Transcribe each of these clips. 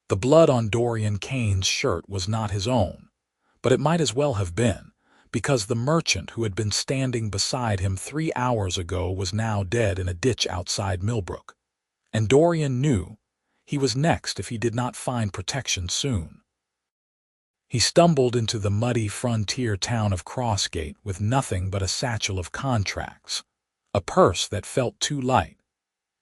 The blood on Dorian Kane's shirt was not his own, but it might as well have been, because the merchant who had been standing beside him 3 hours ago was now dead in a ditch outside Millbrook. And Dorian knew he was next if he did not find protection soon. He stumbled into the muddy frontier town of Crossgate with nothing but a satchel of contracts, a purse that felt too light,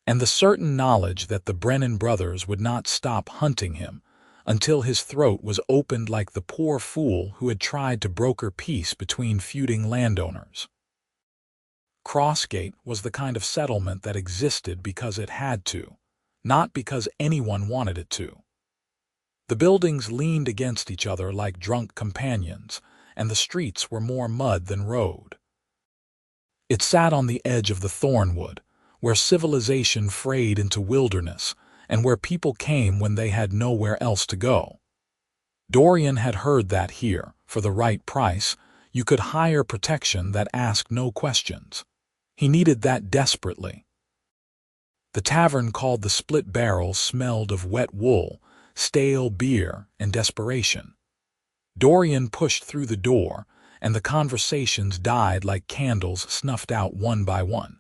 and the certain knowledge that the Brennan brothers would not stop hunting him until his throat was opened like the poor fool who had tried to broker peace between feuding landowners. Crossgate was the kind of settlement that existed because it had to, not because anyone wanted it to. The buildings leaned against each other like drunk companions, and the streets were more mud than road. It sat on the edge of the Thornwood, where civilization frayed into wilderness, and where people came when they had nowhere else to go. Dorian had heard that here, for the right price, you could hire protection that asked no questions. He needed that desperately. The tavern called the Split Barrel smelled of wet wool, stale beer, and desperation. Dorian pushed through the door, and the conversations died like candles snuffed out one by one.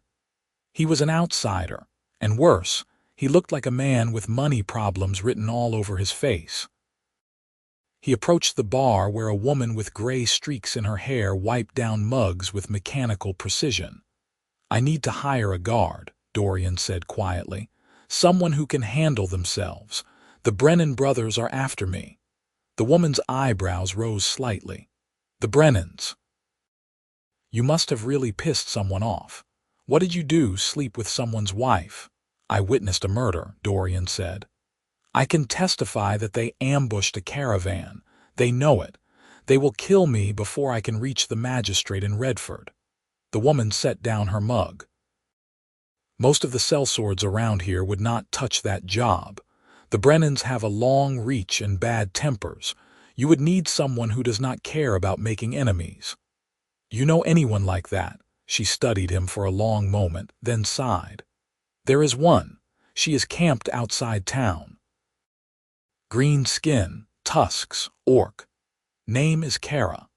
He was an outsider, and worse, he looked like a man with money problems written all over his face. He approached the bar where a woman with gray streaks in her hair wiped down mugs with mechanical precision. "I need to hire a guard," Dorian said quietly. "Someone who can handle themselves. The Brennan brothers are after me." The woman's eyebrows rose slightly. "The Brennans? You must have really pissed someone off. What did you do, sleep with someone's wife?" "I witnessed a murder," Dorian said. "I can testify that they ambushed a caravan. They know it. They will kill me before I can reach the magistrate in Redford." The woman set down her mug. "Most of the sellswords around here would not touch that job. The Brennans have a long reach and bad tempers. You would need someone who does not care about making enemies." "You know anyone like that?" She studied him for a long moment, then sighed. "There is one. She is camped outside town. Green skin, tusks, orc. Name is Kerra.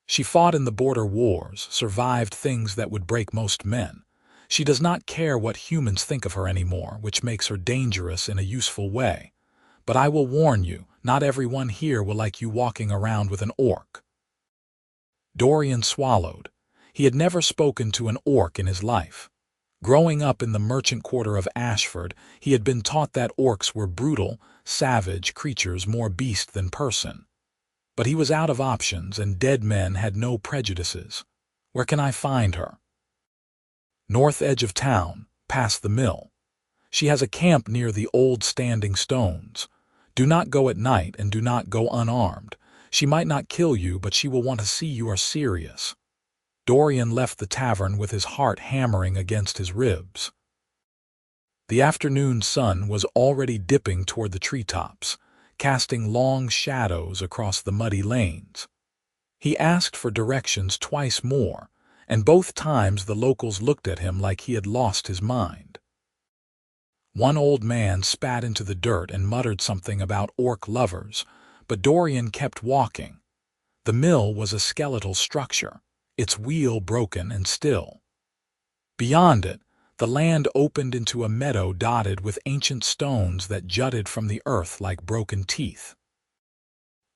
She fought in the border wars, survived things that would break most men. She does not care what humans think of her anymore, which makes her dangerous in a useful way. But I will warn you, not everyone here will like you walking around with an orc." Dorian swallowed. He had never spoken to an orc in his life. Growing up in the merchant quarter of Ashford, he had been taught that orcs were brutal, savage creatures more beast than person. But he was out of options, and dead men had no prejudices. "Where can I find her?" "North edge of town, past the mill. She has a camp near the old standing stones. Do not go at night and do not go unarmed. She might not kill you, but she will want to see you are serious." Dorian left the tavern with his heart hammering against his ribs. The afternoon sun was already dipping toward the treetops, casting long shadows across the muddy lanes. He asked for directions twice more, and both times the locals looked at him like he had lost his mind. One old man spat into the dirt and muttered something about orc lovers, but Dorian kept walking. The mill was a skeletal structure, its wheel broken and still. Beyond it, the land opened into a meadow dotted with ancient stones that jutted from the earth like broken teeth.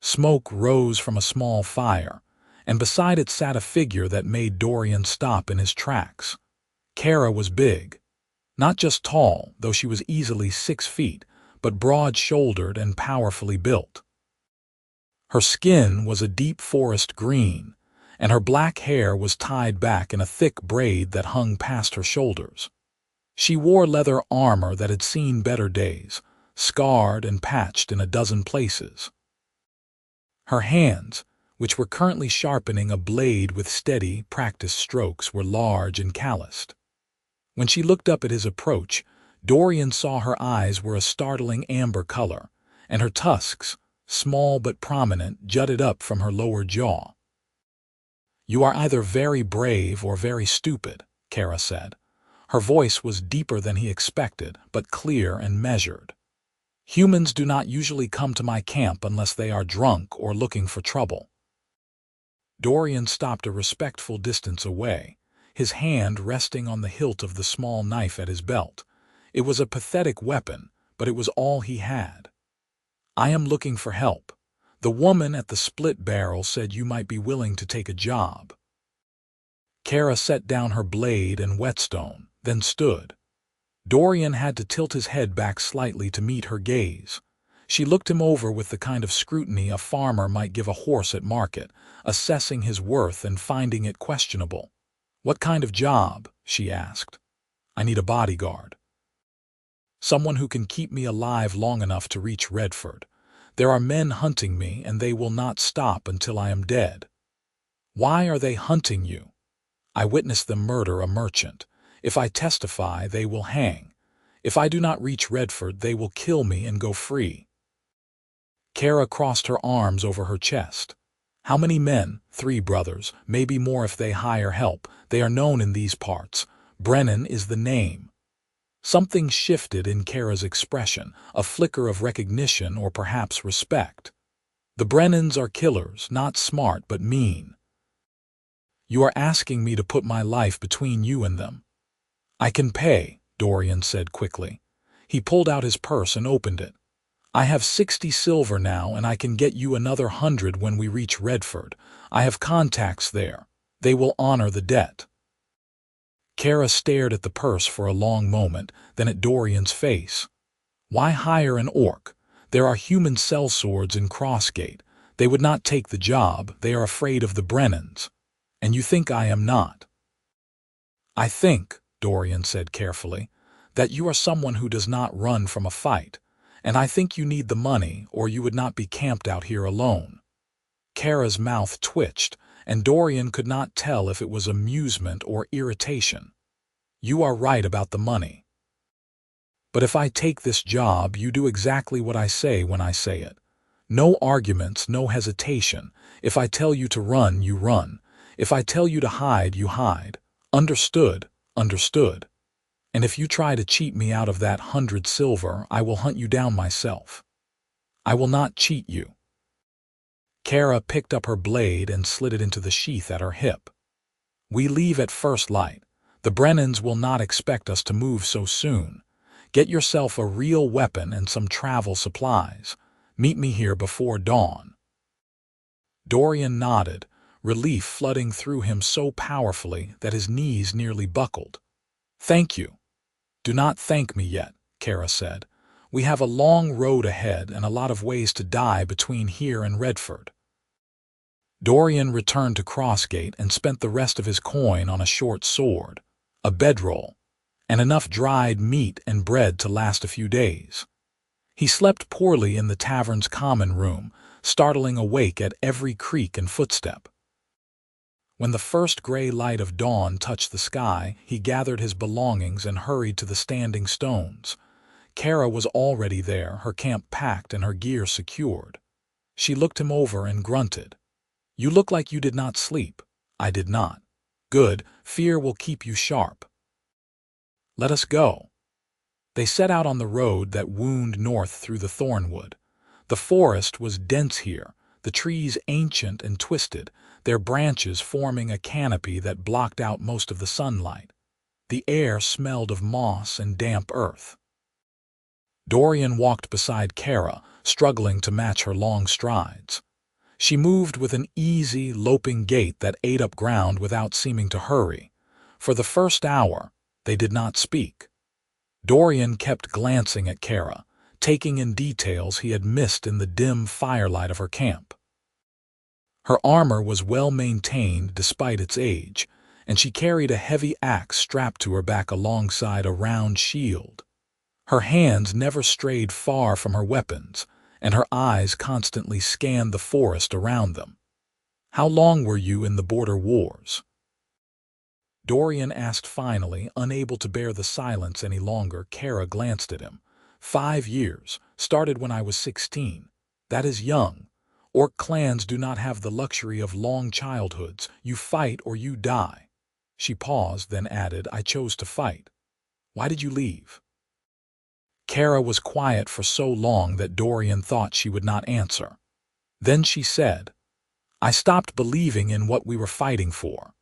Smoke rose from a small fire, and beside it sat a figure that made Dorian stop in his tracks. Kerra was big. Not just tall, though she was easily 6 feet, but broad-shouldered and powerfully built. Her skin was a deep forest green, and her black hair was tied back in a thick braid that hung past her shoulders. She wore leather armor that had seen better days, scarred and patched in a dozen places. Her hands, which were currently sharpening a blade with steady, practiced strokes, were large and calloused. When she looked up at his approach, Dorian saw her eyes were a startling amber color, and her tusks, small but prominent, jutted up from her lower jaw. "You are either very brave or very stupid," Kerra said. Her voice was deeper than he expected, but clear and measured. Humans do not usually come to my camp unless they are drunk or looking for trouble." Dorian stopped a respectful distance away, his hand resting on the hilt of the small knife at his belt. It was a pathetic weapon, but it was all he had. "I am looking for help. The woman at the split barrel said you might be willing to take a job." Kerra set down her blade and whetstone, then stood. Dorian had to tilt his head back slightly to meet her gaze. She looked him over with the kind of scrutiny a farmer might give a horse at market, assessing his worth and finding it questionable. "What kind of job?" she asked. "I need a bodyguard. Someone who can keep me alive long enough to reach Redford. There are men hunting me, and they will not stop until I am dead." "Why are they hunting you?" "I witnessed them murder a merchant. If I testify, they will hang. If I do not reach Redford, they will kill me and go free." Kerra crossed her arms over her chest. "How many men?" "3 brothers, maybe more if they hire help. They are known in these parts. Brennan is the name." Something shifted in Kerra's expression, a flicker of recognition or perhaps respect. "The Brennans are killers, not smart but mean." "You are asking me to put my life between you and them." "I can pay," Dorian said quickly. He pulled out his purse and opened it. "I have 60 silver now, and I can get you another 100 when we reach Redford. I have contacts there. They will honor the debt." Kerra stared at the purse for a long moment, then at Dorian's face. "Why hire an orc? There are human sellswords in Crossgate. They would not take the job. They are afraid of the Brennans. And you think I am not?" "I think," Dorian said carefully, "that you are someone who does not run from a fight. And I think you need the money, or you would not be camped out here alone." Kerra's mouth twitched, and Dorian could not tell if it was amusement or irritation. "You are right about the money. But if I take this job, you do exactly what I say when I say it. No arguments, no hesitation. If I tell you to run, you run. If I tell you to hide, you hide. Understood? Understood. And if you try to cheat me out of that 100 silver, I will hunt you down myself. I will not cheat you." Kerra picked up her blade and slid it into the sheath at her hip. "We leave at first light. The Brennans will not expect us to move so soon. Get yourself a real weapon and some travel supplies. Meet me here before dawn." Dorian nodded, relief flooding through him so powerfully that his knees nearly buckled. "Thank you." "Do not thank me yet," Kerra said. "We have a long road ahead and a lot of ways to die between here and Redford." Dorian returned to Crossgate and spent the rest of his coin on a short sword, a bedroll, and enough dried meat and bread to last a few days. He slept poorly in the tavern's common room, startling awake at every creak and footstep. When the first gray light of dawn touched the sky, he gathered his belongings and hurried to the Standing Stones. Kerra was already there, her camp packed and her gear secured. She looked him over and grunted. "You look like you did not sleep." "I did not." "Good. Fear will keep you sharp." "Let us go." They set out on the road that wound north through the thornwood. The forest was dense here, the trees ancient and twisted, their branches forming a canopy that blocked out most of the sunlight. The air smelled of moss and damp earth. Dorian walked beside Kerra, struggling to match her long strides. She moved with an easy, loping gait that ate up ground without seeming to hurry. For the first hour, they did not speak. Dorian kept glancing at Kerra, taking in details he had missed in the dim firelight of her camp. Her armor was well maintained despite its age, and she carried a heavy axe strapped to her back alongside a round shield. Her hands never strayed far from her weapons, and her eyes constantly scanned the forest around them. "How long were you in the border wars?" Dorian asked finally, unable to bear the silence any longer. Kerra glanced at him. 5 years. Started when I was 16. That is young. Orc clans do not have the luxury of long childhoods. You fight or you die." She paused, then added, "I chose to fight." "Why did you leave?" Kerra was quiet for so long that Dorian thought she would not answer. Then she said, "I stopped believing in what we were fighting for.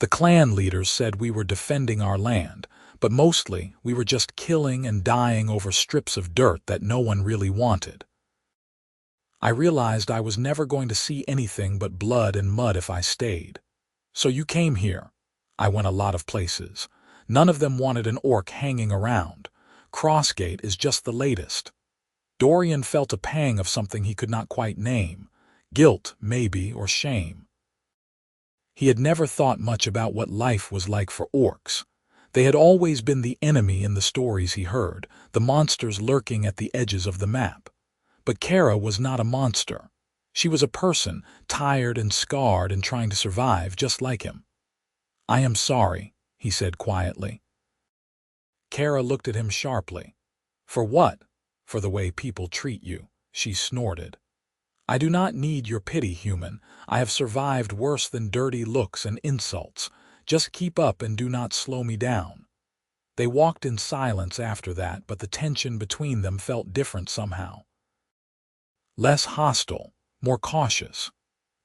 The clan leaders said we were defending our land, but mostly we were just killing and dying over strips of dirt that no one really wanted. I realized I was never going to see anything but blood and mud if I stayed. So you came here. I went a lot of places. None of them wanted an orc hanging around. Crossgate is just the latest." Dorian felt a pang of something he could not quite name. Guilt, maybe, or shame. He had never thought much about what life was like for orcs. They had always been the enemy in the stories he heard, the monsters lurking at the edges of the map. But Kerra was not a monster. She was a person, tired and scarred and trying to survive just like him. "I am sorry," he said quietly. Kerra looked at him sharply. "For what?" "For the way people treat you," she snorted. "I do not need your pity, human. I have survived worse than dirty looks and insults. Just keep up and do not slow me down." They walked in silence after that, but the tension between them felt different somehow. Less hostile, more cautious.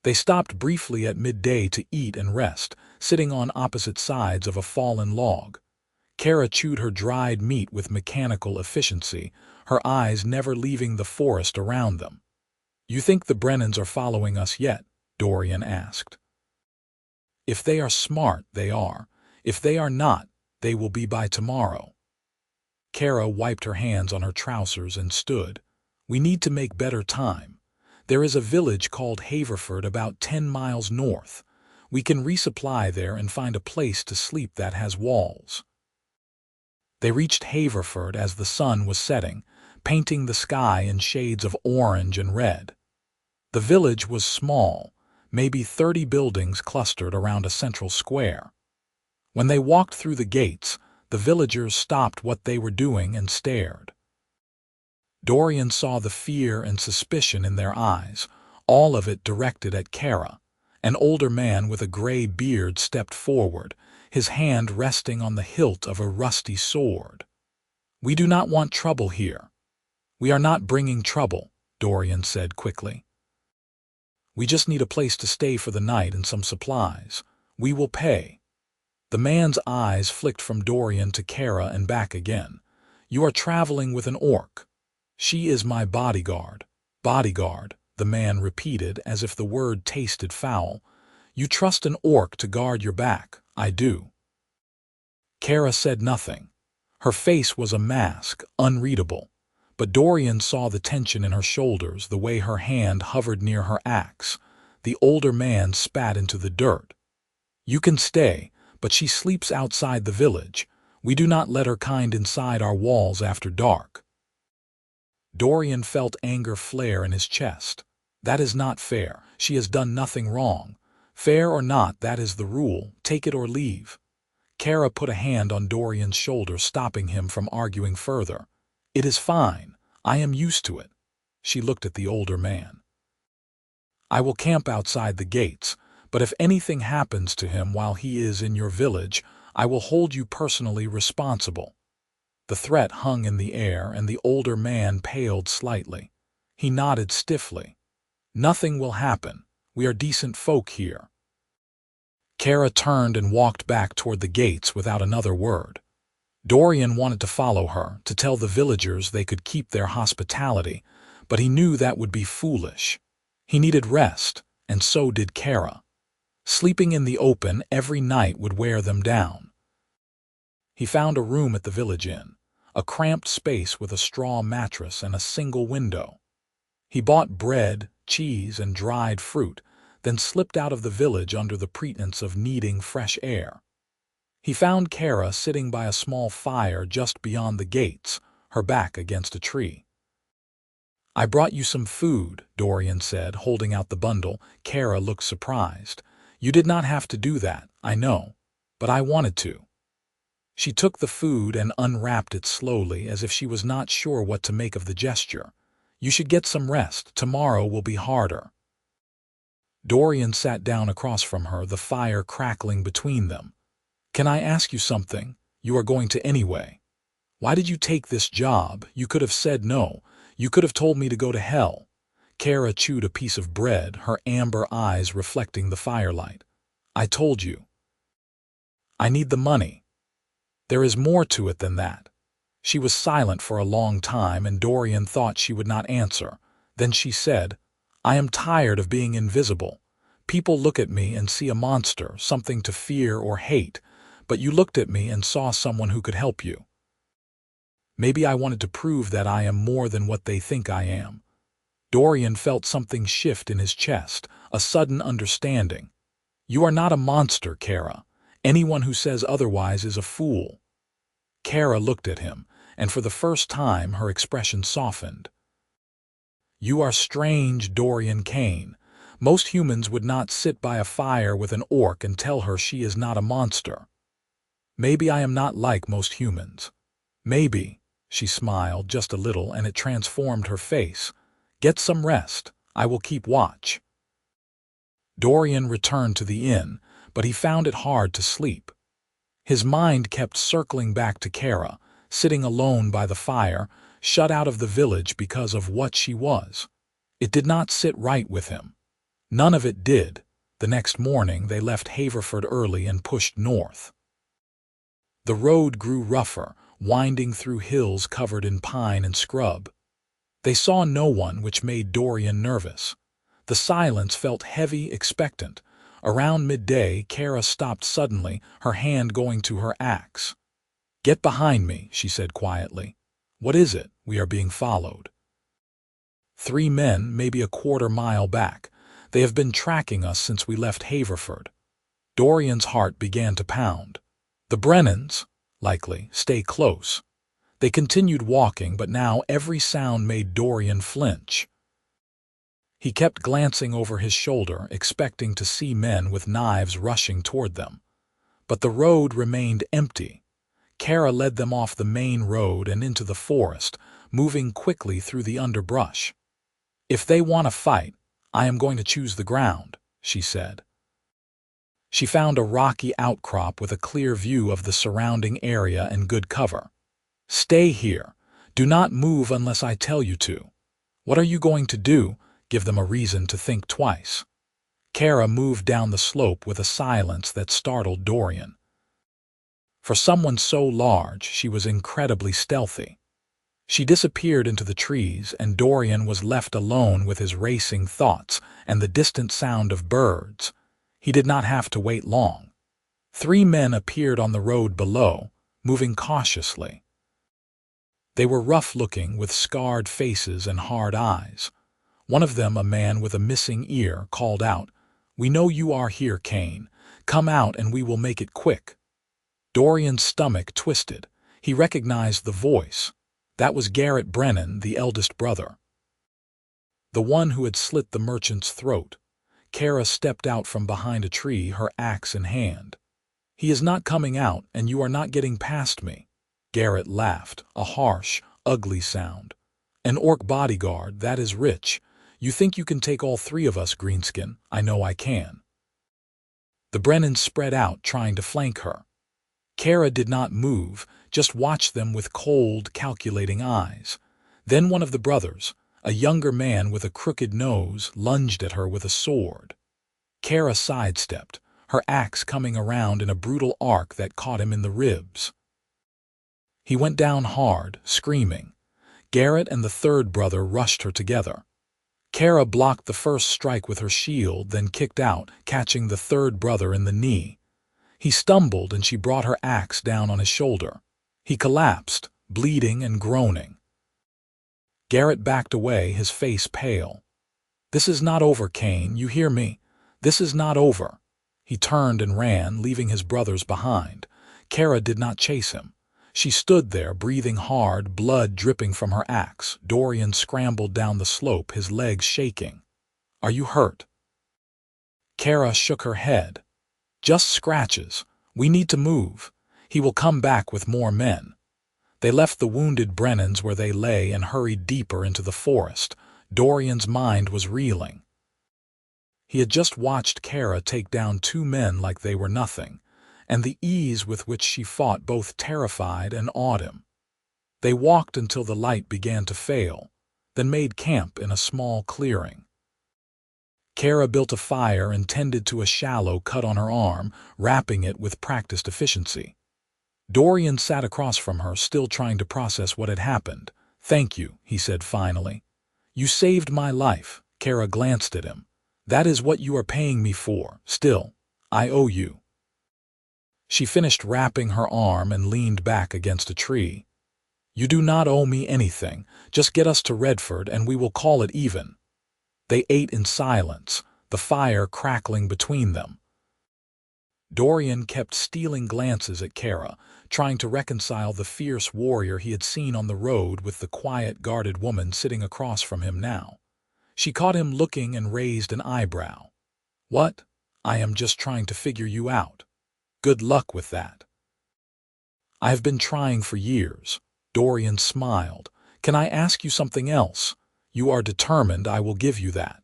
They stopped briefly at midday to eat and rest, sitting on opposite sides of a fallen log. Kerra chewed her dried meat with mechanical efficiency, her eyes never leaving the forest around them. "You think the Brennans are following us yet?" Dorian asked. "If they are smart, they are. If they are not, they will be by tomorrow." Kerra wiped her hands on her trousers and stood. "We need to make better time. There is a village called Haverford about 10 miles north. We can resupply there and find a place to sleep that has walls." They reached Haverford as the sun was setting, painting the sky in shades of orange and red. The village was small, maybe 30 buildings clustered around a central square. When they walked through the gates, the villagers stopped what they were doing and stared. Dorian saw the fear and suspicion in their eyes, all of it directed at Kerra. An older man with a gray beard stepped forward, his hand resting on the hilt of a rusty sword. "We do not want trouble here." "We are not bringing trouble," Dorian said quickly. "We just need a place to stay for the night and some supplies. We will pay." The man's eyes flicked from Dorian to Kerra and back again. "You are traveling with an orc." "She is my bodyguard." "Bodyguard," the man repeated as if the word tasted foul. "You trust an orc to guard your back." "I do." Kerra said nothing. Her face was a mask, unreadable. But Dorian saw the tension in her shoulders, the way her hand hovered near her axe. The older man spat into the dirt. "You can stay, but she sleeps outside the village. We do not let her kind inside our walls after dark." Dorian felt anger flare in his chest. "That is not fair. She has done nothing wrong. Fair or not, that is the rule. Take it or leave." Kerra put a hand on Dorian's shoulder, stopping him from arguing further. "It is fine. I am used to it." She looked at the older man. "I will camp outside the gates, but if anything happens to him while he is in your village, I will hold you personally responsible." The threat hung in the air, and the older man paled slightly. He nodded stiffly. "Nothing will happen. We are decent folk here." Kerra turned and walked back toward the gates without another word. Dorian wanted to follow her, to tell the villagers they could keep their hospitality, but he knew that would be foolish. He needed rest, and so did Kerra. Sleeping in the open every night would wear them down. He found a room at the village inn, a cramped space with a straw mattress and a single window. He bought bread, cheese, and dried fruit, then slipped out of the village under the pretense of needing fresh air. He found Kerra sitting by a small fire just beyond the gates, her back against a tree. "I brought you some food," Dorian said, holding out the bundle. Kerra looked surprised. "You did not have to do that, I know, but I wanted to." She took the food and unwrapped it slowly, as if she was not sure what to make of the gesture. "You should get some rest. Tomorrow will be harder." Dorian sat down across from her, the fire crackling between them. "Can I ask you something? You are going to anyway." Why did you take this job? You could have said no. You could have told me to go to hell. Kerra chewed a piece of bread, her amber eyes reflecting the firelight. I told you. I need the money. There is more to it than that. She was silent for a long time, and Dorian thought she would not answer. Then she said, I am tired of being invisible. People look at me and see a monster, something to fear or hate, but you looked at me and saw someone who could help you. Maybe I wanted to prove that I am more than what they think I am. Dorian felt something shift in his chest, a sudden understanding. You are not a monster, Kerra. Anyone who says otherwise is a fool. Kerra looked at him, and for the first time her expression softened. You are strange, Dorian Kane. Most humans would not sit by a fire with an orc and tell her she is not a monster. Maybe I am not like most humans. Maybe, she smiled just a little and it transformed her face. Get some rest. I will keep watch. Dorian returned to the inn, but he found it hard to sleep. His mind kept circling back to Kerra, sitting alone by the fire, shut out of the village because of what she was. It did not sit right with him. None of it did. The next morning they left Haverford early and pushed north. The road grew rougher, winding through hills covered in pine and scrub. They saw no one, which made Dorian nervous. The silence felt heavy, expectant. Around midday, Kerra stopped suddenly, her hand going to her axe. Get behind me, she said quietly. What is it? We are being followed. 3 men, maybe a quarter-mile back. They have been tracking us since we left Haverford. Dorian's heart began to pound. The Brennans, likely, stay close. They continued walking, but now every sound made Dorian flinch. He kept glancing over his shoulder, expecting to see men with knives rushing toward them. But the road remained empty. Kerra led them off the main road and into the forest, moving quickly through the underbrush. If they want to fight, I am going to choose the ground, she said. She found a rocky outcrop with a clear view of the surrounding area and good cover. Stay here. Do not move unless I tell you to. What are you going to do? Give them a reason to think twice. Kerra moved down the slope with a silence that startled Dorian. For someone so large, she was incredibly stealthy. She disappeared into the trees, and Dorian was left alone with his racing thoughts and the distant sound of birds. He did not have to wait long. 3 men appeared on the road below, moving cautiously. They were rough-looking, with scarred faces and hard eyes. One of them, a man with a missing ear, called out, We know you are here, Kane. Come out and we will make it quick. Dorian's stomach twisted. He recognized the voice. That was Brennan, the eldest brother. The one who had slit the merchant's throat. Kerra stepped out from behind a tree, her axe in hand. He is not coming out, and you are not getting past me. Garrett laughed, a harsh, ugly sound. An orc bodyguard, that is rich. You think you can take all 3 of us, Greenskin? I know I can. The Brennans spread out, trying to flank her. Kerra did not move, just watched them with cold, calculating eyes. Then one of the brothers, a younger man with a crooked nose, lunged at her with a sword. Kerra sidestepped, her axe coming around in a brutal arc that caught him in the ribs. He went down hard, screaming. Garrett and the 3rd brother rushed her together. Kerra blocked the first strike with her shield, then kicked out, catching the 3rd brother in the knee. He stumbled and she brought her axe down on his shoulder. He collapsed, bleeding and groaning. Garrett backed away, his face pale. This is not over, Kane, you hear me? This is not over. He turned and ran, leaving his brothers behind. Kerra did not chase him. She stood there, breathing hard, blood dripping from her axe. Dorian scrambled down the slope, his legs shaking. Are you hurt? Kerra shook her head. Just scratches. We need to move. He will come back with more men. They left the wounded Brennans where they lay and hurried deeper into the forest. Dorian's mind was reeling. He had just watched Kerra take down 2 men like they were nothing, and the ease with which she fought both terrified and awed him. They walked until the light began to fail, then made camp in a small clearing. Kerra built a fire and tended to a shallow cut on her arm, wrapping it with practiced efficiency. Dorian sat across from her, still trying to process what had happened. "Thank you," he said finally. "You saved my life." Kerra glanced at him. "That is what you are paying me for. Still, I owe you." She finished wrapping her arm and leaned back against a tree. "You do not owe me anything. Just get us to Redford and we will call it even." They ate in silence, the fire crackling between them. Dorian kept stealing glances at Kerra, trying to reconcile the fierce warrior he had seen on the road with the quiet, guarded woman sitting across from him now. She caught him looking and raised an eyebrow. "What? I am just trying to figure you out. Good luck with that." "I have been trying for years." Dorian smiled. "Can I ask you something else? You are determined, I will give you that.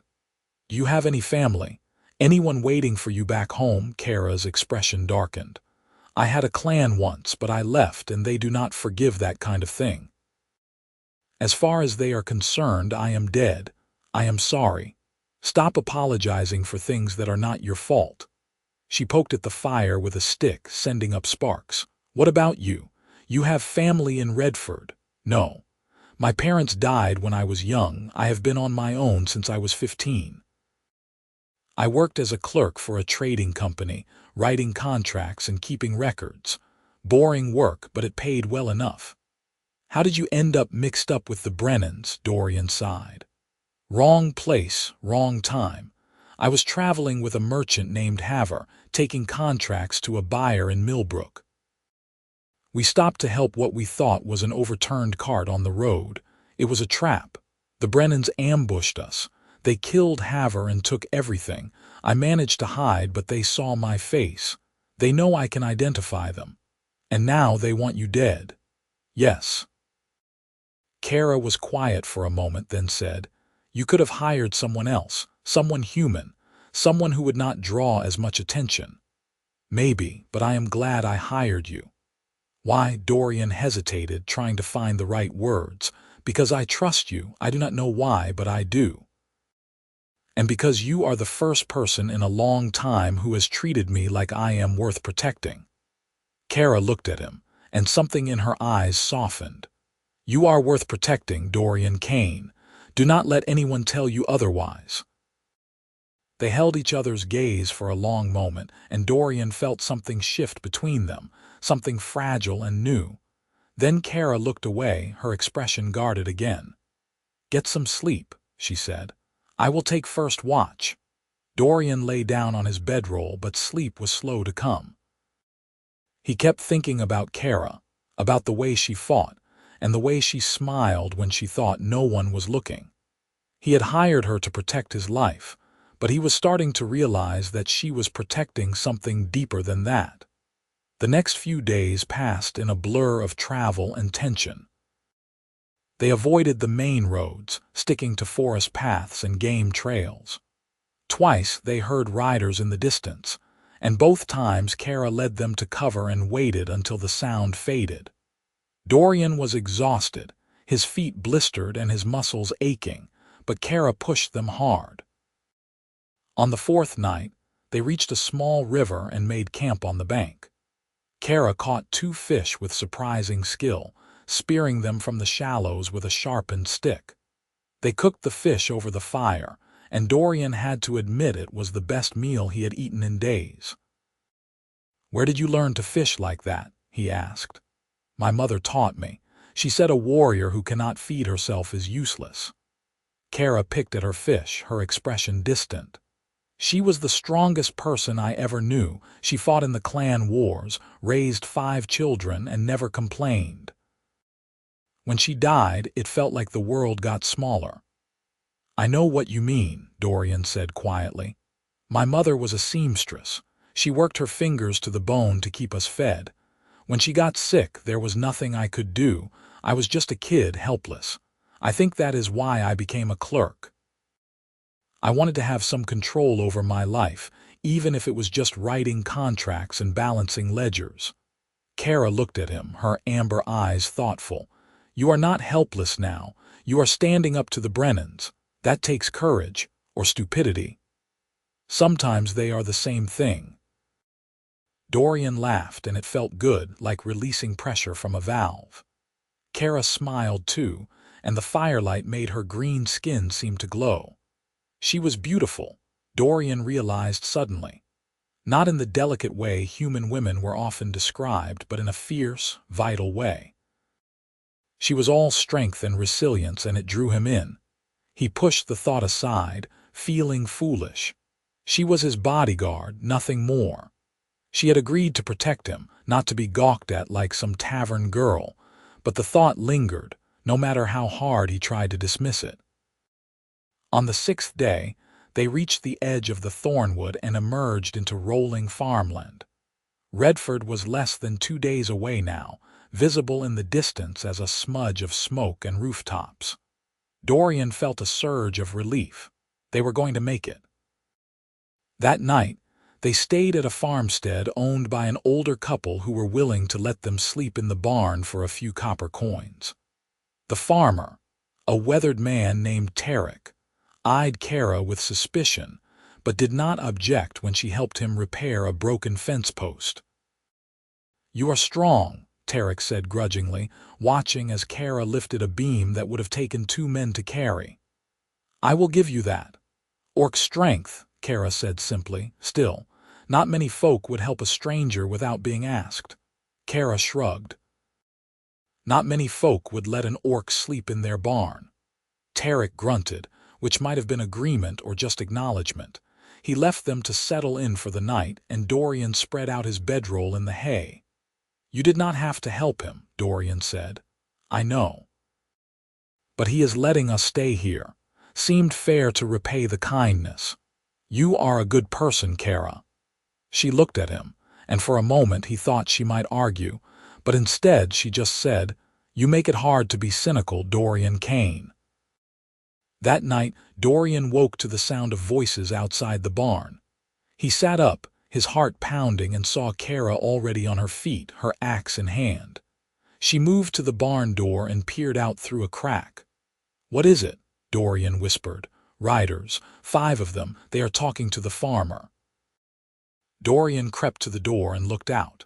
Do you have any family? Anyone waiting for you back home?" Kerra's expression darkened. "I had a clan once, but I left, and they do not forgive that kind of thing. As far as they are concerned, I am dead. I am sorry. Stop apologizing for things that are not your fault." She poked at the fire with a stick, sending up sparks. "What about you? You have family in Redford?" "No. My parents died when I was young. I have been on my own since I was 15. I worked as a clerk for a trading company, writing contracts and keeping records. Boring work, but it paid well enough." "How did you end up mixed up with the Brennans?" Dorian sighed. "Wrong place, wrong time. I was traveling with a merchant named Haver, taking contracts to a buyer in Millbrook. We stopped to help what we thought was an overturned cart on the road. It was a trap. The Brennans ambushed us. They killed Haver and took everything. I managed to hide, but they saw my face. They know I can identify them. And now they want you dead." "Yes." Kerra was quiet for a moment, then said, "You could have hired someone else, someone human, someone who would not draw as much attention." "Maybe, but I am glad I hired you." "Why?" Dorian hesitated, trying to find the right words. "Because I trust you. I do not know why, but I do. And because you are the first person in a long time who has treated me like I am worth protecting." Kerra looked at him, and something in her eyes softened. "You are worth protecting, Dorian Kane. Do not let anyone tell you otherwise." They held each other's gaze for a long moment, and Dorian felt something shift between them, something fragile and new. Then Kerra looked away, her expression guarded again. "Get some sleep," she said. "I will take first watch." Dorian lay down on his bedroll, but sleep was slow to come. He kept thinking about Kerra, about the way she fought, and the way she smiled when she thought no one was looking. He had hired her to protect his life, but he was starting to realize that she was protecting something deeper than that. The next few days passed in a blur of travel and tension. They avoided the main roads, sticking to forest paths and game trails. Twice they heard riders in the distance, and both times Kerra led them to cover and waited until the sound faded. Dorian was exhausted, his feet blistered and his muscles aching, but Kerra pushed them hard. On the fourth night, they reached a small river and made camp on the bank. Kerra caught 2 fish with surprising skill, spearing them from the shallows with a sharpened stick. They cooked the fish over the fire, and Dorian had to admit it was the best meal he had eaten in days. "Where did you learn to fish like that?" he asked. "My mother taught me. She said a warrior who cannot feed herself is useless." Kerra picked at her fish, her expression distant. "She was the strongest person I ever knew. She fought in the clan wars, raised 5 children, and never complained. When she died, it felt like the world got smaller." "I know what you mean," Dorian said quietly. "My mother was a seamstress. She worked her fingers to the bone to keep us fed. When she got sick, there was nothing I could do. I was just a kid, helpless. I think that is why I became a clerk. I wanted to have some control over my life, even if it was just writing contracts and balancing ledgers." Kerra looked at him, her amber eyes thoughtful. You are not helpless now. You are standing up to the Brennans. That takes courage, or stupidity. Sometimes they are the same thing. Dorian laughed, and it felt good, like releasing pressure from a valve. Kerra smiled too, and the firelight made her green skin seem to glow. She was beautiful, Dorian realized suddenly. Not in the delicate way human women were often described, but in a fierce, vital way. She was all strength and resilience, and it drew him in. He pushed the thought aside, feeling foolish. She was his bodyguard, nothing more. She had agreed to protect him, not to be gawked at like some tavern girl, but the thought lingered, no matter how hard he tried to dismiss it. On the 6th day, they reached the edge of the thornwood and emerged into rolling farmland. Redford was less than 2 days away now, visible in the distance as a smudge of smoke and rooftops. Dorian felt a surge of relief. They were going to make it. That night, they stayed at a farmstead owned by an older couple who were willing to let them sleep in the barn for a few copper coins. The farmer, a weathered man named Tarek, eyed Kerra with suspicion, but did not object when she helped him repair a broken fence post. "You are strong," Tarek said grudgingly, watching as Kerra lifted a beam that would have taken 2 men to carry. "I will give you that." "Orc strength," Kerra said simply. Still, not many folk would help a stranger without being asked. Kerra shrugged. Not many folk would let an orc sleep in their barn. Tarek grunted, which might have been agreement or just acknowledgement. He left them to settle in for the night, and Dorian spread out his bedroll in the hay. "You did not have to help him," Dorian said. "I know. But he is letting us stay here. Seemed fair to repay the kindness. You are a good person, Kerra." She looked at him, and for a moment he thought she might argue, but instead she just said, "You make it hard to be cynical, Dorian Kane." That night, Dorian woke to the sound of voices outside the barn. He sat up, his heart pounding, and saw Kerra already on her feet, her axe in hand. She moved to the barn door and peered out through a crack. "What is it?" Dorian whispered. "Riders, 5 of them, they are talking to the farmer." Dorian crept to the door and looked out.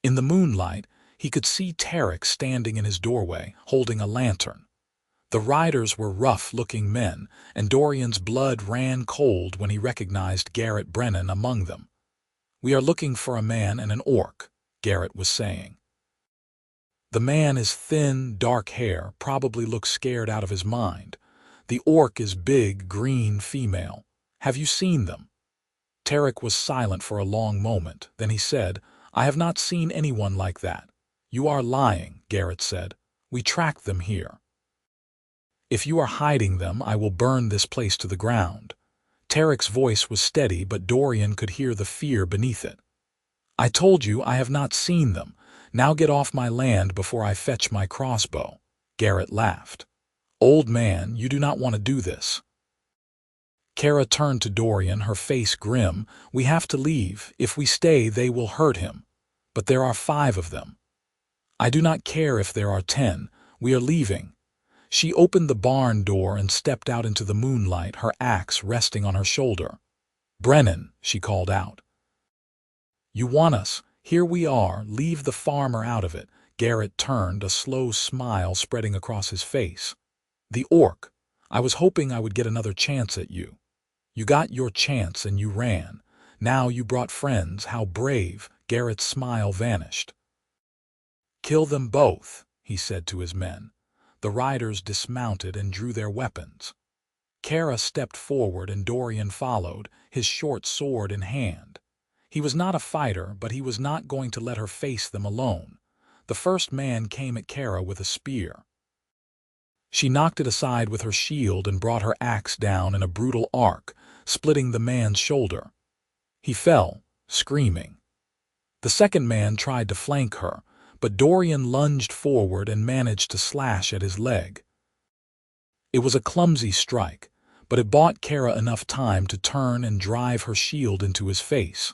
In the moonlight, he could see Tarek standing in his doorway, holding a lantern. The riders were rough-looking men, and Dorian's blood ran cold when he recognized Garrett Brennan among them. "We are looking for a man and an orc," Garrett was saying. "The man is thin, dark hair, probably looks scared out of his mind. The orc is big, green, female. Have you seen them?" Tarek was silent for a long moment. Then he said, "I have not seen anyone like that." "You are lying," Garrett said. "We tracked them here." "If you are hiding them, I will burn this place to the ground." Tarek's voice was steady, but Dorian could hear the fear beneath it. "I told you I have not seen them. Now get off my land before I fetch my crossbow." Garrett laughed. "Old man, you do not want to do this." Kerra turned to Dorian, her face grim. "We have to leave. If we stay, they will hurt him. But there are 5 of them." "I do not care if there are 10. We are leaving." She opened the barn door and stepped out into the moonlight, her axe resting on her shoulder. "Brennan," she called out. "You want us. Here we are. Leave the farmer out of it." Garrett turned, a slow smile spreading across his face. "The orc. I was hoping I would get another chance at you. You got your chance and you ran. Now you brought friends. How brave." Garrett's smile vanished. "Kill them both," he said to his men. The riders dismounted and drew their weapons. Kerra stepped forward and Dorian followed, his short sword in hand. He was not a fighter, but he was not going to let her face them alone. The first man came at Kerra with a spear. She knocked it aside with her shield and brought her axe down in a brutal arc, splitting the man's shoulder. He fell, screaming. The second man tried to flank her, but Dorian lunged forward and managed to slash at his leg. It was a clumsy strike, but it bought Kerra enough time to turn and drive her shield into his face.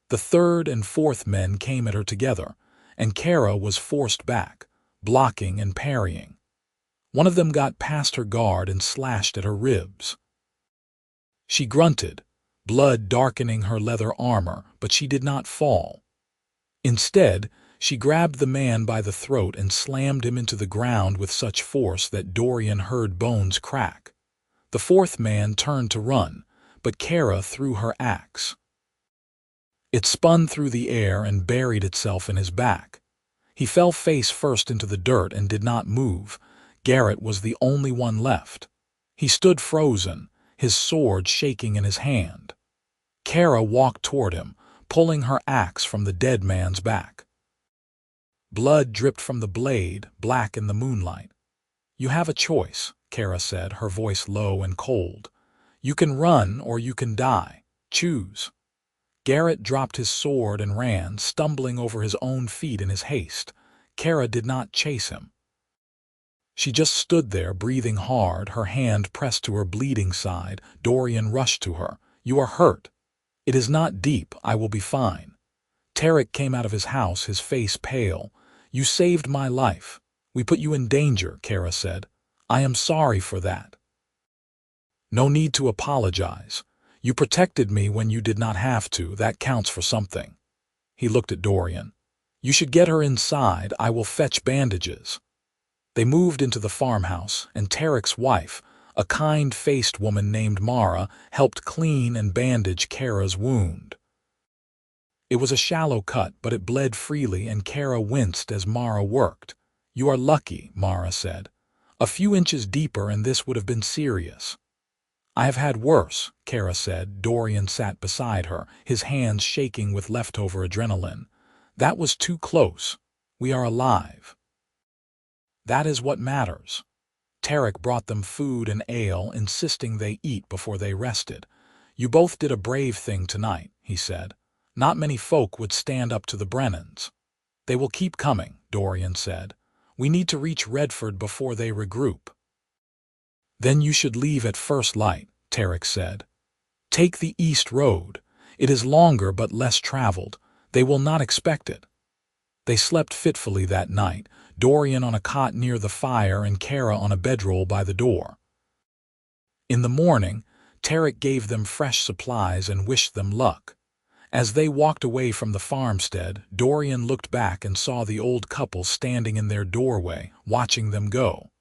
The third and fourth men came at her together, and Kerra was forced back, blocking and parrying. One of them got past her guard and slashed at her ribs. She grunted, blood darkening her leather armor, but she did not fall. Instead, she grabbed the man by the throat and slammed him into the ground with such force that Dorian heard bones crack. The fourth man turned to run, but Kerra threw her axe. It spun through the air and buried itself in his back. He fell face first into the dirt and did not move. Garrett was the only one left. He stood frozen, his sword shaking in his hand. Kerra walked toward him, pulling her axe from the dead man's back. Blood dripped from the blade, black in the moonlight. "You have a choice," Kerra said, her voice low and cold. "You can run or you can die. Choose." Garrett dropped his sword and ran, stumbling over his own feet in his haste. Kerra did not chase him. She just stood there, breathing hard, her hand pressed to her bleeding side. Dorian rushed to her. "You are hurt." "It is not deep. I will be fine." Tarek came out of his house, his face pale. "You saved my life. We put you in danger," Kerra said. "I am sorry for that." "No need to apologize. You protected me when you did not have to. That counts for something." He looked at Dorian. "You should get her inside. I will fetch bandages." They moved into the farmhouse, and Tarek's wife, a kind-faced woman named Mara, helped clean and bandage Kerra's wound. It was a shallow cut, but it bled freely, and Kerra winced as Mara worked. "You are lucky," Mara said. "A few inches deeper and this would have been serious." "I have had worse," Kerra said. Dorian sat beside her, his hands shaking with leftover adrenaline. "That was too close. We are alive." "That is what matters." Tarek brought them food and ale, insisting they eat before they rested. "You both did a brave thing tonight," he said. "Not many folk would stand up to the Brennans." "They will keep coming," Dorian said. "We need to reach Redford before they regroup." "Then you should leave at first light," Tarek said. "Take the east road. It is longer but less traveled. They will not expect it." They slept fitfully that night, Dorian on a cot near the fire and Kerra on a bedroll by the door. In the morning, Tarek gave them fresh supplies and wished them luck. As they walked away from the farmstead, Dorian looked back and saw the old couple standing in their doorway, watching them go.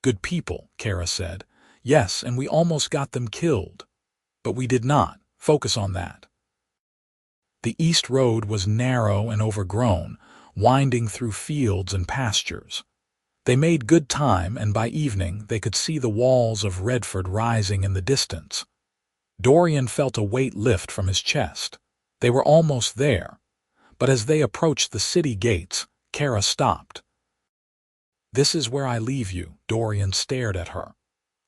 "Good people," Kerra said. "Yes, and we almost got them killed. But we did not. Focus on that." The east road was narrow and overgrown, winding through fields and pastures. They made good time, and by evening they could see the walls of Redford rising in the distance. Dorian felt a weight lift from his chest. They were almost there. But as they approached the city gates, Kerra stopped. "This is where I leave you." Dorian stared at her.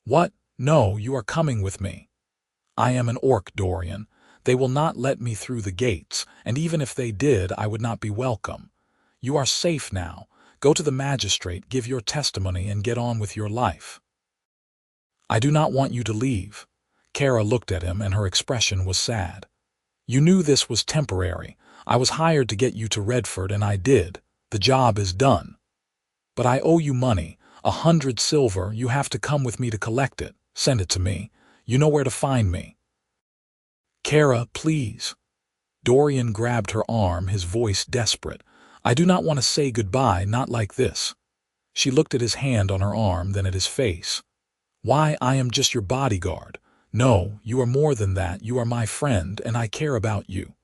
"What? No, you are coming with me." "I am an orc, Dorian. They will not let me through the gates, and even if they did, I would not be welcome. You are safe now. Go to the magistrate, give your testimony, and get on with your life." "I do not want you to leave." Kerra looked at him, and her expression was sad. "You knew this was temporary. I was hired to get you to Redford, and I did. The job is done. But I owe you money, 100 silver. You have to come with me to collect it. Send it to me. You know where to find me." "Kerra, please." Dorian grabbed her arm, his voice desperate. "I do not want to say goodbye, not like this." She looked at his hand on her arm, then at his face. "Why, I am just your bodyguard. No, you are more than that. You are my friend, and I care about you."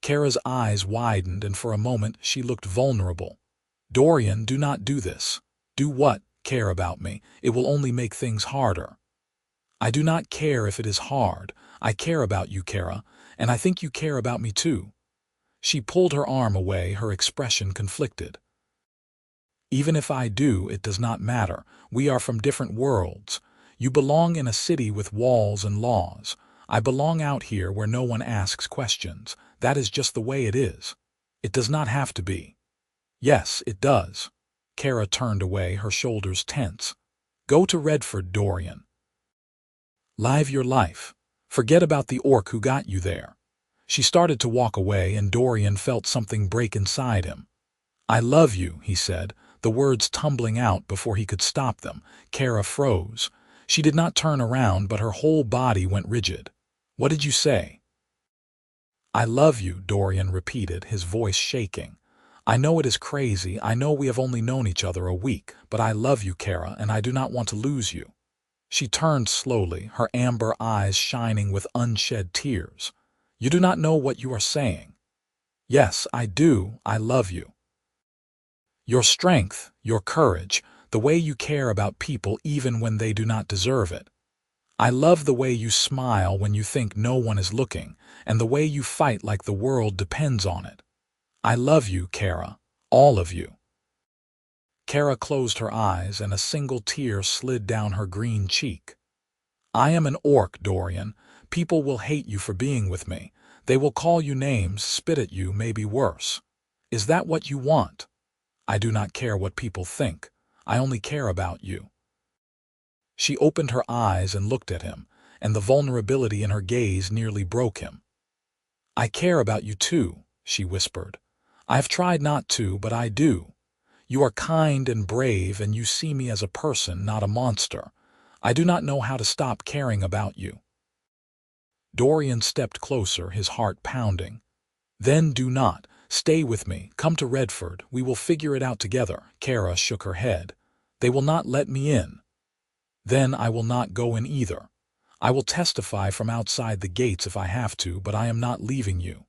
Kerra's eyes widened, and for a moment she looked vulnerable. "Dorian, do not do this." "Do what?" "Care about me. It will only make things harder." "I do not care if it is hard. I care about you, Kerra, and I think you care about me too." She pulled her arm away, her expression conflicted. "Even if I do, it does not matter. We are from different worlds. You belong in a city with walls and laws. I belong out here where no one asks questions. That is just the way it is. It does not have to be." "Yes, it does." Kerra turned away, her shoulders tense. "Go to Redford, Dorian. Live your life. Forget about the orc who got you there." She started to walk away, and Dorian felt something break inside him. "I love you," he said, the words tumbling out before he could stop them. Kerra froze. She did not turn around, but her whole body went rigid. "What did you say?" "I love you," Dorian repeated, his voice shaking. "I know it is crazy, I know we have only known each other a week, but I love you, Kerra, and I do not want to lose you." She turned slowly, her amber eyes shining with unshed tears. "You do not know what you are saying." "Yes, I do. I love you. Your strength, your courage, the way you care about people even when they do not deserve it. I love the way you smile when you think no one is looking, and the way you fight like the world depends on it. I love you, Kerra, all of you." Kerra closed her eyes, and a single tear slid down her green cheek. "I am an orc, Dorian. People will hate you for being with me. They will call you names, spit at you, maybe worse. Is that what you want? I do not care what people think. I only care about you." She opened her eyes and looked at him, and the vulnerability in her gaze nearly broke him. "I care about you too," she whispered. "I have tried not to, but I do. You are kind and brave, and you see me as a person, not a monster. I do not know how to stop caring about you." Dorian stepped closer, his heart pounding. "Then do not. Stay with me. Come to Redford. We will figure it out together." Kerra shook her head. "They will not let me in." "Then I will not go in either. I will testify from outside the gates if I have to, but I am not leaving you."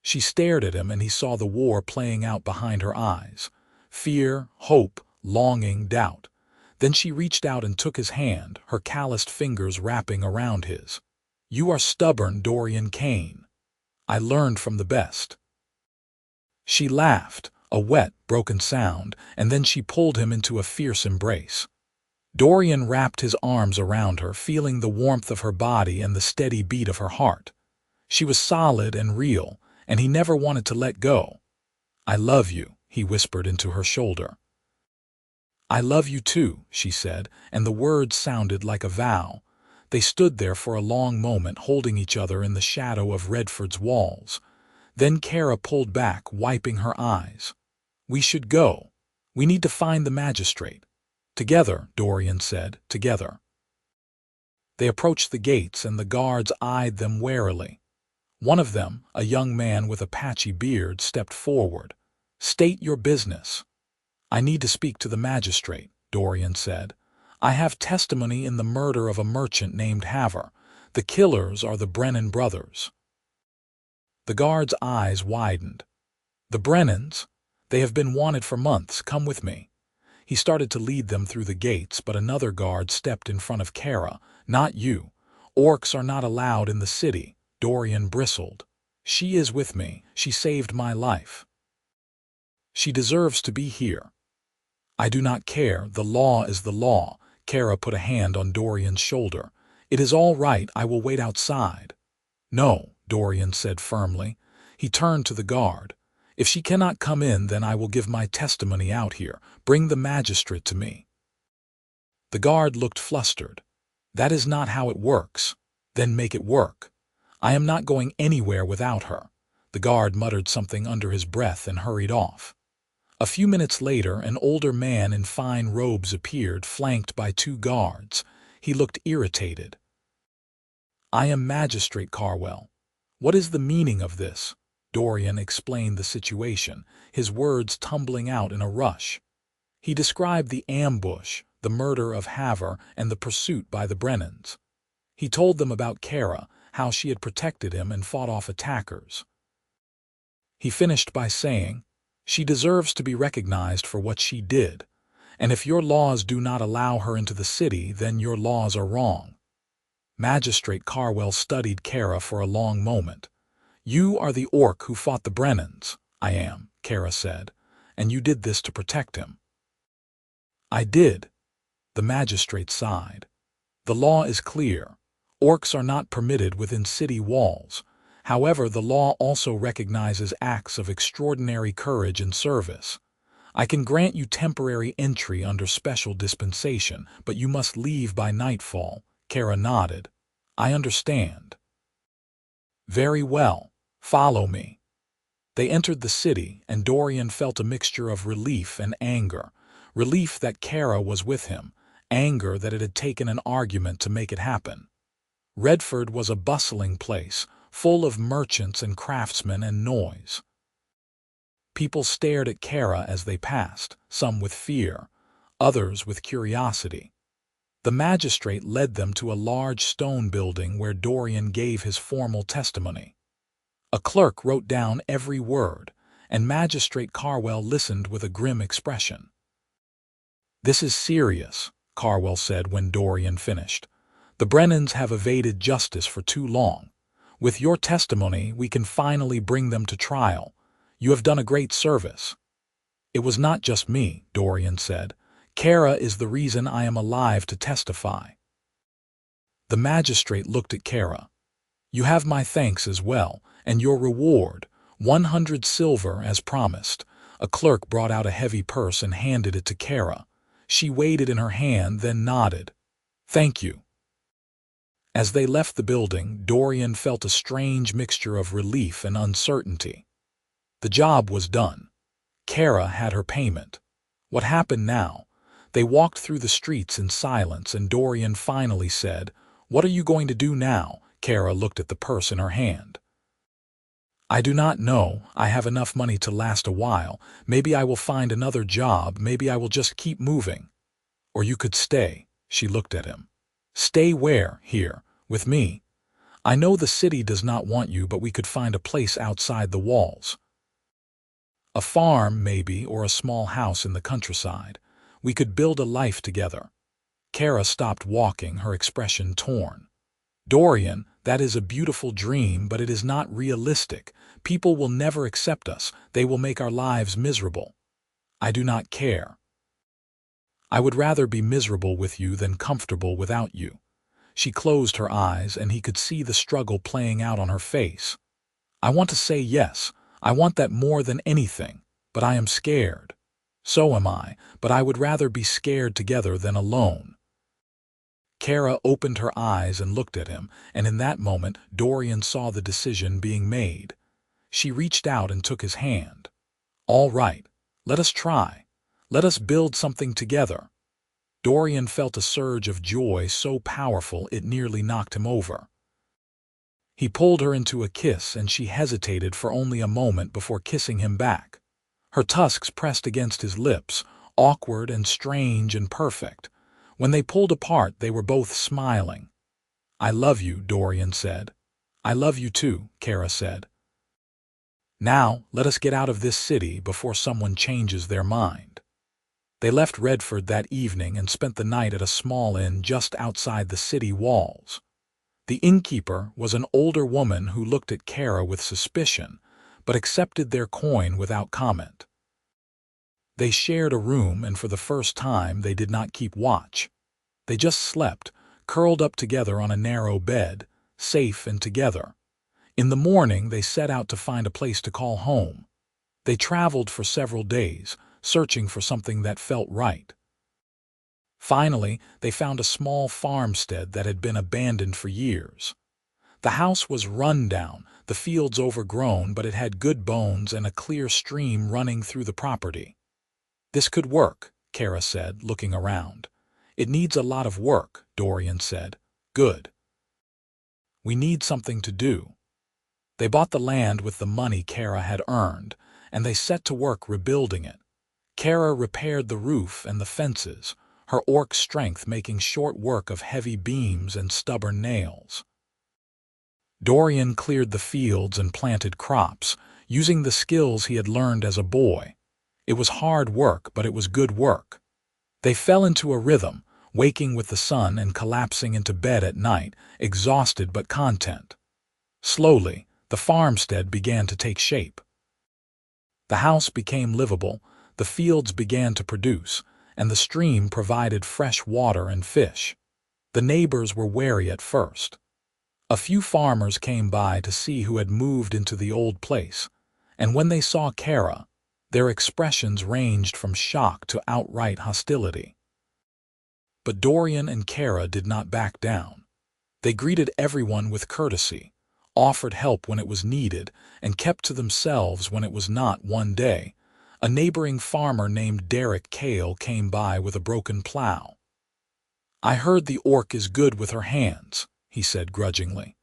She stared at him, and he saw the war playing out behind her eyes. Fear, hope, longing, doubt. Then she reached out and took his hand, her calloused fingers wrapping around his. "You are stubborn, Dorian Kane. I learned from the best." She laughed, a wet, broken sound, and then she pulled him into a fierce embrace. Dorian wrapped his arms around her, feeling the warmth of her body and the steady beat of her heart. She was solid and real, and he never wanted to let go. "I love you," he whispered into her shoulder. "I love you too," she said, and the words sounded like a vow. They stood there for a long moment, holding each other in the shadow of Redford's walls. Then Kerra pulled back, wiping her eyes. "We should go. We need to find the magistrate." "Together," Dorian said, "together." They approached the gates, and the guards eyed them warily. One of them, a young man with a patchy beard, stepped forward. "State your business." "I need to speak to the magistrate," Dorian said. "I have testimony in the murder of a merchant named Haver. The killers are the Brennan brothers." The guard's eyes widened. "The Brennans? They have been wanted for months. Come with me." He started to lead them through the gates, but another guard stepped in front of Kerra. "Not you. Orcs are not allowed in the city." Dorian bristled. "She is with me. She saved my life. She deserves to be here." "I do not care. The law is the law." Kerra put a hand on Dorian's shoulder. "It is all right. I will wait outside." "No," Dorian said firmly. He turned to the guard. "If she cannot come in, then I will give my testimony out here. Bring the magistrate to me." The guard looked flustered. "That is not how it works." "Then make it work." "I am not going anywhere without her." The guard muttered something under his breath and hurried off. A few minutes later, an older man in fine robes appeared, flanked by two guards. He looked irritated. "I am Magistrate Carwell. What is the meaning of this?" Dorian explained the situation, his words tumbling out in a rush. He described the ambush, the murder of Haver, and the pursuit by the Brennans. He told them about Kerra, how she had protected him and fought off attackers. He finished by saying, "She deserves to be recognized for what she did, and if your laws do not allow her into the city, then your laws are wrong." Magistrate Carwell studied Kerra for a long moment. "You are the orc who fought the Brennans." "I am," Kerra said, "and you did this to protect him." "I did." The magistrate sighed. "The law is clear. Orcs are not permitted within city walls. However, the law also recognizes acts of extraordinary courage and service. I can grant you temporary entry under special dispensation, but you must leave by nightfall." Kerra nodded. "I understand." "Very well. Follow me." They entered the city, and Dorian felt a mixture of relief and anger. Relief that Kerra was with him, anger that it had taken an argument to make it happen. Redford was a bustling place, full of merchants and craftsmen and noise. People stared at Kerra as they passed, some with fear, others with curiosity. The magistrate led them to a large stone building where Dorian gave his formal testimony. A clerk wrote down every word, and Magistrate Carwell listened with a grim expression. "This is serious," Carwell said when Dorian finished. "The Brennans have evaded justice for too long. With your testimony, we can finally bring them to trial. You have done a great service." "It was not just me," Dorian said. "Kerra is the reason I am alive to testify." The magistrate looked at Kerra. "You have my thanks as well, and your reward, 100 silver as promised." A clerk brought out a heavy purse and handed it to Kerra. She weighed it in her hand, then nodded. "Thank you." As they left the building, Dorian felt a strange mixture of relief and uncertainty. The job was done. Kerra had her payment. What happened now? They walked through the streets in silence, and Dorian finally said, "What are you going to do now?" Kerra looked at the purse in her hand. "I do not know. I have enough money to last a while. Maybe I will find another job. Maybe I will just keep moving. Or you could stay." She looked at him. "Stay where? Here, with me? I know the city does not want you, but we could find a place outside the walls. A farm, maybe, or a small house in the countryside. We could build a life together." Kerra stopped walking, her expression torn. "Dorian, that is a beautiful dream, but it is not realistic. People will never accept us. They will make our lives miserable. I do not care. I would rather be miserable with you than comfortable without you." She closed her eyes, and he could see the struggle playing out on her face. "I want to say yes. I want that more than anything, but I am scared. So am I, but I would rather be scared together than alone." Kerra opened her eyes and looked at him, and in that moment Dorian saw the decision being made. She reached out and took his hand. "All right, let us try. Let us build something together." Dorian felt a surge of joy so powerful it nearly knocked him over. He pulled her into a kiss, and she hesitated for only a moment before kissing him back. Her tusks pressed against his lips, awkward and strange and perfect. When they pulled apart, they were both smiling. "I love you," Dorian said. "I love you too," Kerra said. "Now, let us get out of this city before someone changes their mind." They left Redford that evening and spent the night at a small inn just outside the city walls. The innkeeper was an older woman who looked at Kerra with suspicion, but accepted their coin without comment. They shared a room, and for the first time they did not keep watch. They just slept, curled up together on a narrow bed, safe and together. In the morning they set out to find a place to call home. They traveled for several days, searching for something that felt right. Finally, they found a small farmstead that had been abandoned for years. The house was run down, the fields overgrown, but it had good bones and a clear stream running through the property. "This could work," Kerra said, looking around. "It needs a lot of work," Dorian said. "Good. We need something to do." They bought the land with the money Kerra had earned, and they set to work rebuilding it. Kerra repaired the roof and the fences, her orc strength making short work of heavy beams and stubborn nails. Dorian cleared the fields and planted crops, using the skills he had learned as a boy. It was hard work, but it was good work. They fell into a rhythm, waking with the sun and collapsing into bed at night, exhausted but content. Slowly, the farmstead began to take shape. The house became livable, the fields began to produce, and the stream provided fresh water and fish. The neighbors were wary at first. A few farmers came by to see who had moved into the old place, and when they saw Kerra, their expressions ranged from shock to outright hostility. But Dorian and Kerra did not back down. They greeted everyone with courtesy, offered help when it was needed, and kept to themselves when it was not. One day, a neighboring farmer named Dorian Kane came by with a broken plow. "I heard the orc is good with her hands," he said grudgingly.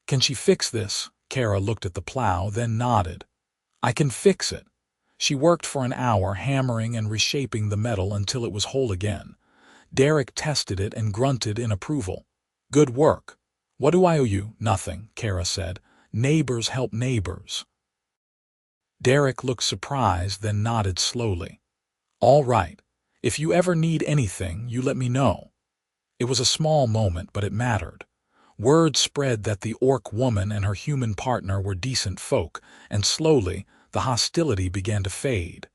"Can she fix this?" Kerra looked at the plow, then nodded. "I can fix it." She worked for an hour, hammering and reshaping the metal until it was whole again. Dorian tested it and grunted in approval. "Good work. What do I owe you?" "Nothing," Kerra said. "Neighbors help neighbors." Dorian looked surprised, then nodded slowly. "All right. If you ever need anything, you let me know." It was a small moment, but it mattered. Word spread that the orc woman and her human partner were decent folk, and slowly the hostility began to fade.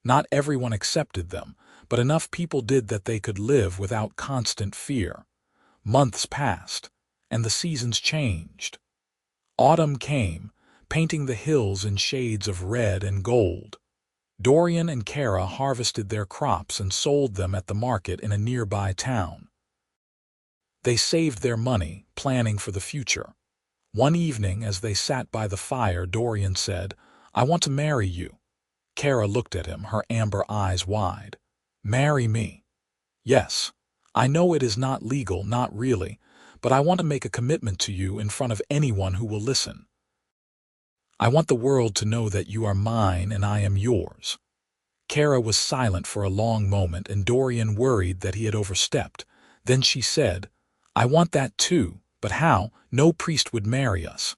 Not everyone accepted them, but enough people did that they could live without constant fear. Months passed, and the seasons changed. Autumn came, painting the hills in shades of red and gold. Dorian and Kerra harvested their crops and sold them at the market in a nearby town. They saved their money, planning for the future. One evening, as they sat by the fire, Dorian said, "I want to marry you." Kerra looked at him, her amber eyes wide. "Marry me?" "Yes. I know it is not legal, not really, but I want to make a commitment to you in front of anyone who will listen. I want the world to know that you are mine and I am yours." Kerra was silent for a long moment, and Dorian worried that he had overstepped. Then she said, "I want that too, but how? No priest would marry us.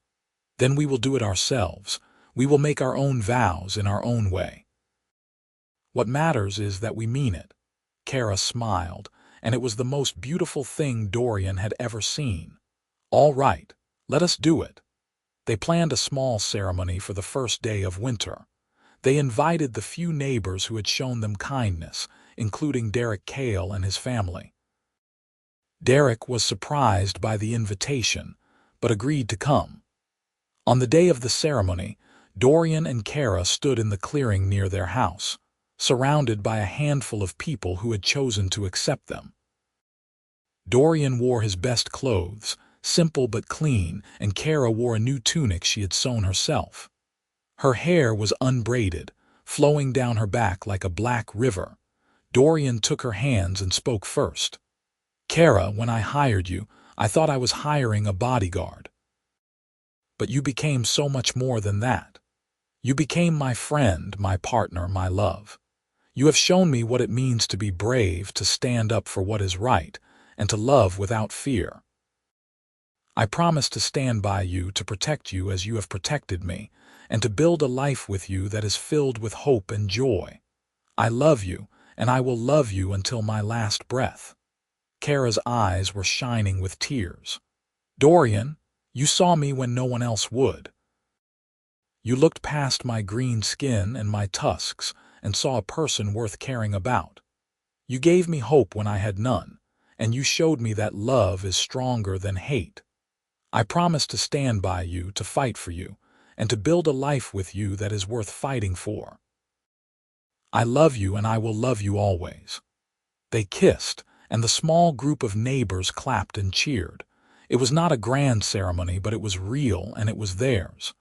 Then we will do it ourselves. We will make our own vows in our own way. What matters is that we mean it." Kerra smiled, and it was the most beautiful thing Dorian had ever seen. "All right, let us do it." They planned a small ceremony for the first day of winter. They invited the few neighbors who had shown them kindness, including Dorian Kane and his family. Dorian was surprised by the invitation, but agreed to come. On the day of the ceremony, Dorian and Kerra stood in the clearing near their house, surrounded by a handful of people who had chosen to accept them. Dorian wore his best clothes, simple but clean, and Kerra wore a new tunic she had sewn herself. Her hair was unbraided, flowing down her back like a black river. Dorian took her hands and spoke first. "Kerra, when I hired you, I thought I was hiring a bodyguard. But you became so much more than that. You became my friend, my partner, my love. You have shown me what it means to be brave, to stand up for what is right, and to love without fear. I promise to stand by you, to protect you as you have protected me, and to build a life with you that is filled with hope and joy. I love you, and I will love you until my last breath." Kerra's eyes were shining with tears. "Dorian, you saw me when no one else would. You looked past my green skin and my tusks and saw a person worth caring about. You gave me hope when I had none, and you showed me that love is stronger than hate. I promise to stand by you, to fight for you, and to build a life with you that is worth fighting for. I love you and I will love you always." They kissed, and the small group of neighbors clapped and cheered. It was not a grand ceremony, but it was real, and it was theirs.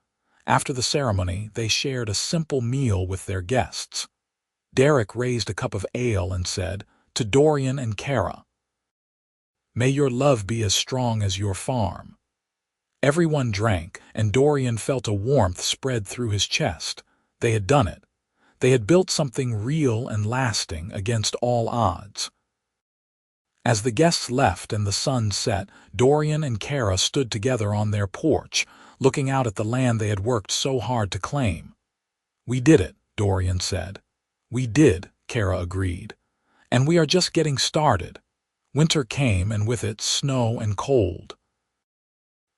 After the ceremony, they shared a simple meal with their guests. Dorian raised a cup of ale and said, "To Dorian and Kerra, may your love be as strong as your farm." Everyone drank, and Dorian felt a warmth spread through his chest. They had done it. They had built something real and lasting against all odds. As the guests left and the sun set, Dorian and Kerra stood together on their porch, looking out at the land they had worked so hard to claim. "We did it," Dorian said. "We did," Kerra agreed. "And we are just getting started." Winter came, and with it snow and cold.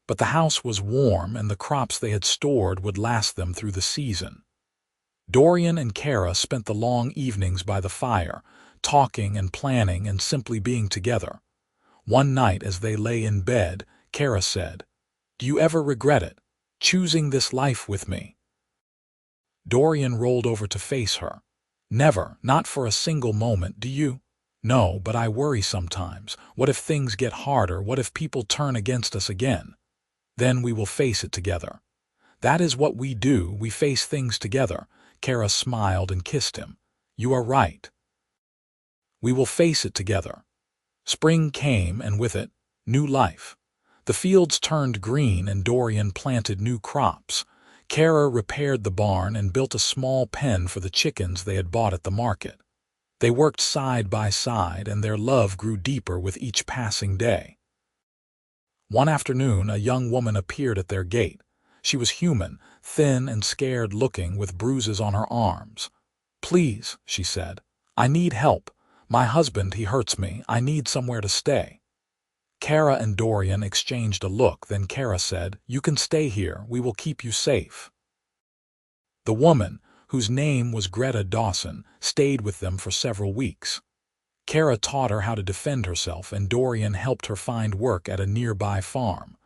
But the house was warm, and the crops they had stored would last them through the season. Dorian and Kerra spent the long evenings by the fire, talking and planning and simply being together. One night, as they lay in bed, Kerra said, "Do you ever regret it, choosing this life with me?" Dorian rolled over to face her. "Never, not for a single moment. Do you?" "No, but I worry sometimes. What if things get harder? What if people turn against us again?" Then we will face it together. That is what we do, we face things together. Kerra smiled and kissed him. You are right. We will face it together. Spring came, and with it, new life. The fields turned green and Dorian planted new crops. Kerra repaired the barn and built a small pen for the chickens they had bought at the market. They worked side by side, and their love grew deeper with each passing day. One afternoon, a young woman appeared at their gate. She was human, thin and scared-looking, with bruises on her arms. "Please," she said, "I need help. My husband, he hurts me. I need somewhere to stay." Kerra and Dorian exchanged a look, then Kerra said, "You can stay here. We will keep you safe." The woman, whose name was Greta Dawson, stayed with them for several weeks. Kerra taught her how to defend herself, and Dorian helped her find work at a nearby farm.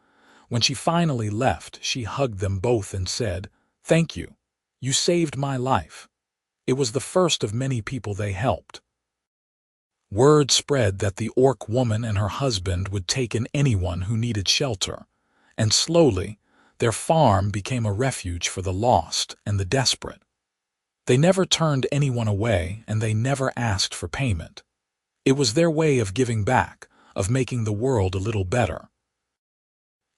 When she finally left, she hugged them both and said, "Thank you. You saved my life." It was the first of many people they helped. Word spread that the orc woman and her husband would take in anyone who needed shelter, and slowly, their farm became a refuge for the lost and the desperate. They never turned anyone away, and they never asked for payment. It was their way of giving back, of making the world a little better.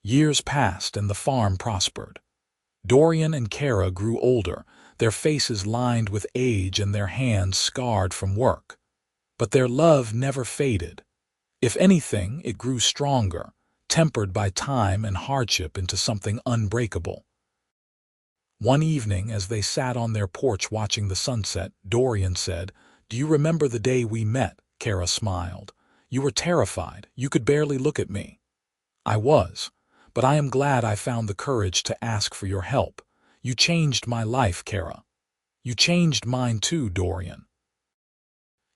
Years passed and the farm prospered. Dorian and Kerra grew older, their faces lined with age and their hands scarred from work. But their love never faded. If anything, it grew stronger, tempered by time and hardship into something unbreakable. One evening, as they sat on their porch watching the sunset, Dorian said, "Do you remember the day we met?" Kerra smiled. "You were terrified. You could barely look at me." "I was. But I am glad I found the courage to ask for your help. You changed my life, Kerra." "You changed mine too, Dorian.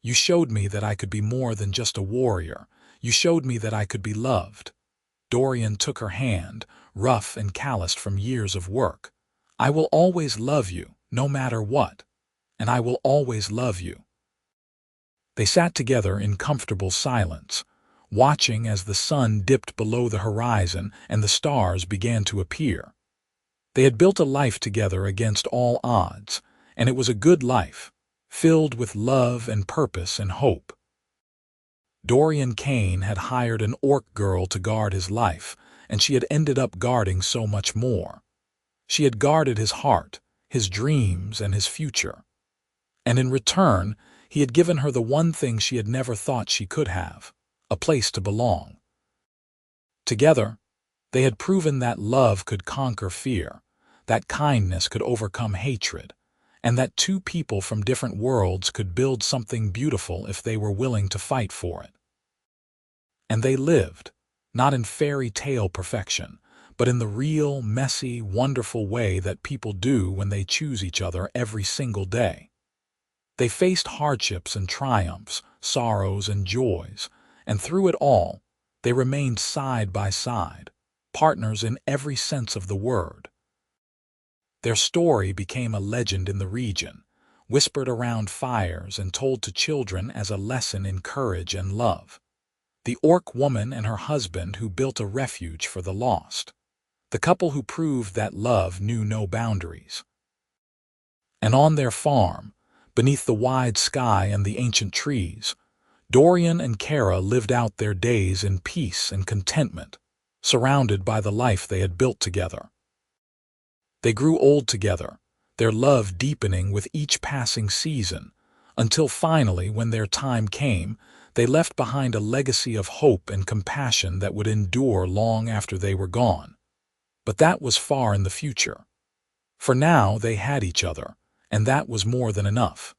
You showed me that I could be more than just a warrior. You showed me that I could be loved." Dorian took her hand, rough and calloused from years of work. "I will always love you, no matter what. And I will always love you." They sat together in comfortable silence, watching as the sun dipped below the horizon and the stars began to appear. They had built a life together against all odds, and it was a good life, filled with love and purpose and hope. Dorian Kane had hired an orc girl to guard his life, and she had ended up guarding so much more. She had guarded his heart, his dreams, and his future. And in return, he had given her the one thing she had never thought she could have: a place to belong. Together, they had proven that love could conquer fear, that kindness could overcome hatred, and that two people from different worlds could build something beautiful if they were willing to fight for it. And they lived, not in fairy tale perfection, but in the real, messy, wonderful way that people do when they choose each other every single day. They faced hardships and triumphs, sorrows and joys, and through it all, they remained side by side, partners in every sense of the word. Their story became a legend in the region, whispered around fires and told to children as a lesson in courage and love. The orc woman and her husband who built a refuge for the lost. The couple who proved that love knew no boundaries. And on their farm, beneath the wide sky and the ancient trees, Dorian and Kerra lived out their days in peace and contentment, surrounded by the life they had built together. They grew old together, their love deepening with each passing season, until finally, when their time came, they left behind a legacy of hope and compassion that would endure long after they were gone. But that was far in the future. For now, they had each other, and that was more than enough.